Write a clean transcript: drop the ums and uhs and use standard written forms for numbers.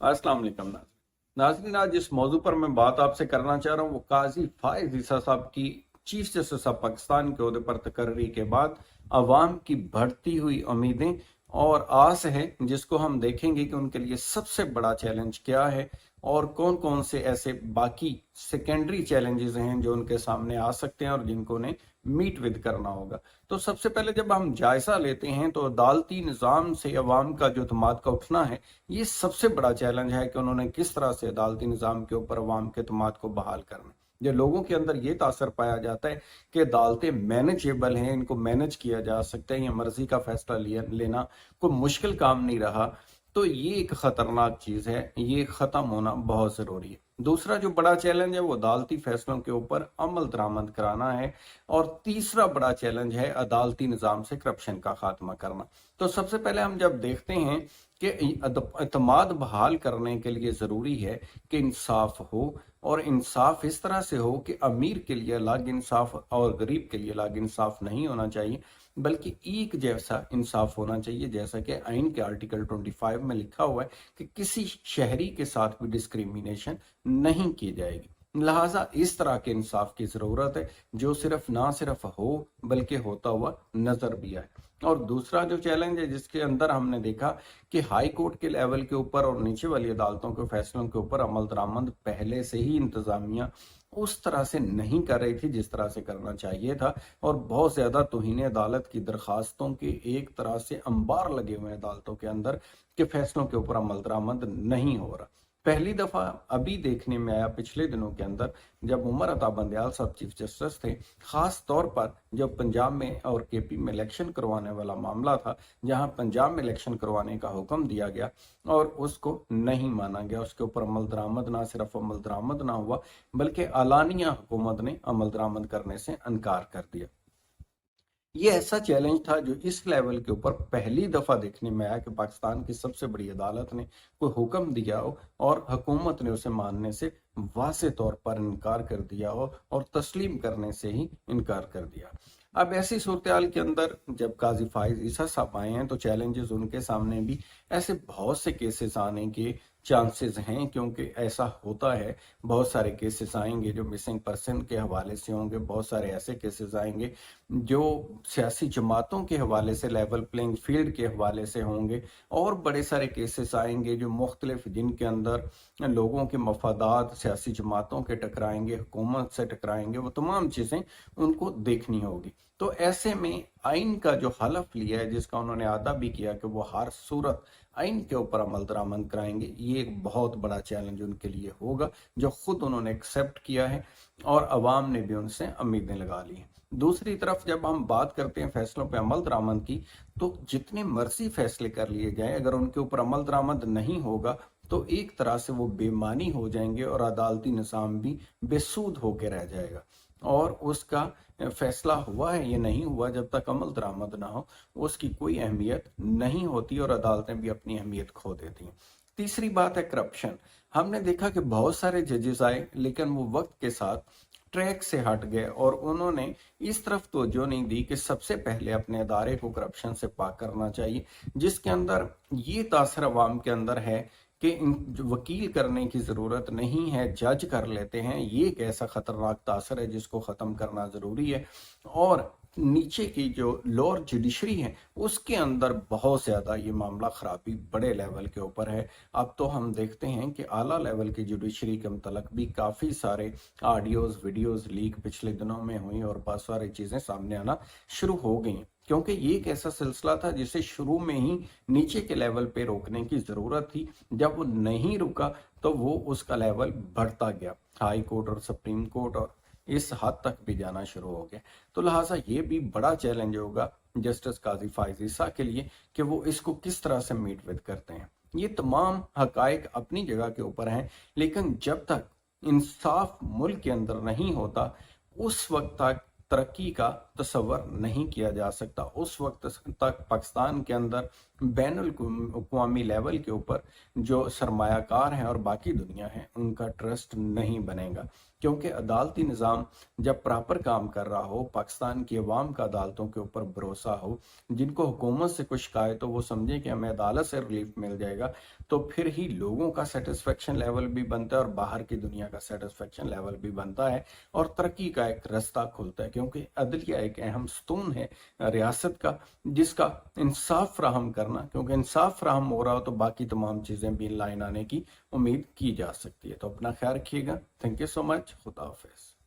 अस्सलाम वालेकुम नाज़रीन, आज जिस मौजू पर मैं बात आपसे करना चाह रहा हूँ वो काजी फाइज ईसा साहब की चीफ जस्टिस ऑफ पाकिस्तान के ओहदे पर तकर्री के बाद अवाम की बढ़ती हुई उम्मीदें और आस है, जिसको हम देखेंगे कि उनके लिए सबसे बड़ा चैलेंज क्या है और कौन कौन से ऐसे बाकी सेकेंडरी चैलेंजेस हैं जो उनके सामने आ सकते हैं और जिनको उन्हें मीट विद करना होगा। तो सबसे पहले जब हम जायजा लेते हैं तो अदालती निज़ाम से अवाम का जो एतमाद का उठना है, ये सबसे बड़ा चैलेंज है कि उन्होंने किस तरह से अदालती निज़ाम के ऊपर अवाम के एतमाद को बहाल करना। जो लोगों के अंदर ये तासर पाया जाता है कि अदालतें मैनेजेबल हैं, इनको मैनेज किया जा सकता है, या मर्जी का फैसला लेना कोई मुश्किल काम नहीं रहा, तो ये एक खतरनाक चीज है, ये खत्म होना बहुत जरूरी है। दूसरा जो बड़ा चैलेंज है वो अदालती फैसलों के ऊपर अमल दरामद कराना है, और तीसरा बड़ा चैलेंज है अदालती निज़ाम से करप्शन का खात्मा करना। तो सबसे पहले हम जब देखते हैं कि एतमाद बहाल करने के लिए ज़रूरी है कि इंसाफ हो, और इंसाफ इस तरह से हो कि अमीर के लिए अलग इंसाफ और गरीब के लिए अलग इंसाफ नहीं होना चाहिए, बल्कि एक जैसा इंसाफ होना चाहिए। जैसा कि आइन के आर्टिकल 25 में लिखा हुआ है कि किसी शहरी के साथ भी डिस्क्रिमिनेशन नहीं की जाएगी। लिहाजा इस तरह के इंसाफ की जरूरत है जो सिर्फ ना सिर्फ हो बल्कि होता हुआ नजर भी आए। और दूसरा जो चैलेंज है जिसके अंदर हमने देखा कि हाई कोर्ट के लेवल के ऊपर और नीचे वाली अदालतों के फैसलों के ऊपर अमल दरामद पहले से ही इंतजामिया उस तरह से नहीं कर रही थी जिस तरह से करना चाहिए था, और बहुत ज्यादा तौहीन अदालत की दरखास्तों के एक तरह से अंबार लगे हुए हैं अदालतों के अंदर कि फैसलों के ऊपर अमल दरामद नहीं हो रहा। पहली दफा अभी देखने में आया पिछले दिनों के अंदर जब उमर अता बंदयाल साहब चीफ जस्टिस थे, खास तौर पर जब पंजाब में और केपी में इलेक्शन करवाने वाला मामला था, जहां पंजाब में इलेक्शन करवाने का हुक्म दिया गया और उसको नहीं माना गया, उसके ऊपर अमल दरामद ना सिर्फ अमल दरामद ना हुआ बल्कि आलानिया हुकूमत ने अमल दरामद करने से इनकार कर दिया। ये ऐसा चैलेंज था जो इस लेवल के ऊपर पहली दफा देखने में आया कि पाकिस्तान की सबसे बड़ी अदालत ने कोई हुक्म दिया हो और हुकूमत ने उसे मानने से वाज़े तौर पर इनकार कर दिया हो और तस्लीम करने से ही इनकार कर दिया। अब ऐसी सूरत के अंदर जब काजी फाइज ईसा साहब आए हैं तो चैलेंजेस उनके सामने भी ऐसे बहुत से केसेस आने के चांसेस हैं, क्योंकि ऐसा होता है। बहुत सारे केसेस आएंगे जो मिसिंग पर्सन के हवाले से होंगे, बहुत सारे ऐसे केसेस आएंगे जो सियासी जमातों के हवाले से, लेवल प्लेइंग फील्ड के हवाले से होंगे, और बड़े सारे केसेस आएंगे जो मुख्तलिफ जिनके अंदर लोगों के मफादात सियासी जमातों के टकराएंगे, हुकूमत से टकराएंगे। वो तमाम चीज़ें उनको देखनी होगी। तो ऐसे में आइन का जो हलफ लिया है, जिसका उन्होंने आदा भी किया कि वो हर सूरत आइन के ऊपर अमल दरामद कराएंगे, ये एक बहुत बड़ा चैलेंज उनके लिए होगा जो खुद उन्होंने एक्सेप्ट किया है और अवाम ने भी उनसे उम्मीदें लगा ली हैं। दूसरी तरफ जब हम बात करते हैं फैसलों पे अमल दरामद की, तो जितने मर्जी फैसले कर लिए जाएं, अगर उनके ऊपर अमल दरामद नहीं होगा तो एक तरह से वो बेमानी हो जाएंगे और अदालती निज़ाम भी बेसूद होकर रह जाएगा, और उसका फैसला हुआ है या नहीं हुआ, जब तक अमल दरामद ना हो उसकी कोई अहमियत नहीं होती और अदालतें भी अपनी अहमियत खो देती हैं। तीसरी बात है करप्शन। हमने देखा कि बहुत सारे जजेस आए लेकिन वो वक्त के साथ ट्रैक से हट गए और उन्होंने इस तरफ तवज्जो नहीं दी कि सबसे पहले अपने अदारे को करप्शन से पाक करना चाहिए, जिसके अंदर ये तासर अवाम के अंदर है कि वकील करने की जरूरत नहीं है, जज कर लेते हैं। ये एक ऐसा खतरनाक तासर है जिसको खत्म करना जरूरी है। और नीचे की जो लोअर जुडिशरी है उसके अंदर बहुत ज्यादा ये मामला खराबी बड़े लेवल के ऊपर है। अब तो हम देखते हैं कि आला लेवल की जुडिशरी के मुतलक भी काफी सारे ऑडियोज वीडियोज लीक पिछले दिनों में हुई और बहुत सारी चीजें सामने आना शुरू हो गई, क्योंकि ये एक ऐसा सिलसिला था जिसे शुरू में ही नीचे के लेवल पे रोकने की जरूरत थी। जब वो नहीं रुका तो वो उसका लेवल बढ़ता गया, हाई कोर्ट और सुप्रीम कोर्ट, और इस हद तक भी जाना शुरू हो गया। तो लिहाजा ये भी बड़ा चैलेंज होगा जस्टिस काजी फाइज ईसा के लिए कि वो इसको किस तरह से मीट विद करते हैं। ये तमाम हकायक अपनी जगह के ऊपर हैं, लेकिन जब तक इंसाफ मुल्क के अंदर नहीं होता उस वक्त तक तरक्की का تصور نہیں کیا جا سکتا۔ اس وقت تک پاکستان کے اندر بین الاقوامی لیول کے اوپر جو سرمایہ کار ہیں اور باقی دنیا ہے ان کا ٹرسٹ نہیں بنے گا، کیونکہ عدالتی نظام جب پراپر کام کر رہا ہو، پاکستان کی عوام کا عدالتوں کے اوپر بھروسہ ہو، جن کو حکومت سے کوئی شکایت ہو وہ سمجھیں کہ ہمیں عدالت سے ریلیف مل جائے گا، تو پھر ہی لوگوں کا سیٹسفیکشن لیول بھی بنتا ہے اور باہر کی دنیا کا سیٹسفیکشن لیول بھی بنتا ہے اور ترقی کا ایک رستہ کھلتا ہے، کیونکہ عدلیہ ایک اہم ستون ہے ریاست کا، جس کا انصاف فراہم کرنا، کیونکہ انصاف فراہم ہو رہا ہو تو باقی تمام چیزیں بھی ان لائن آنے کی امید کی جا سکتی ہے۔ تو اپنا خیال رکھیے گا۔ تھینک یو سو مچ۔ خدا حافظ۔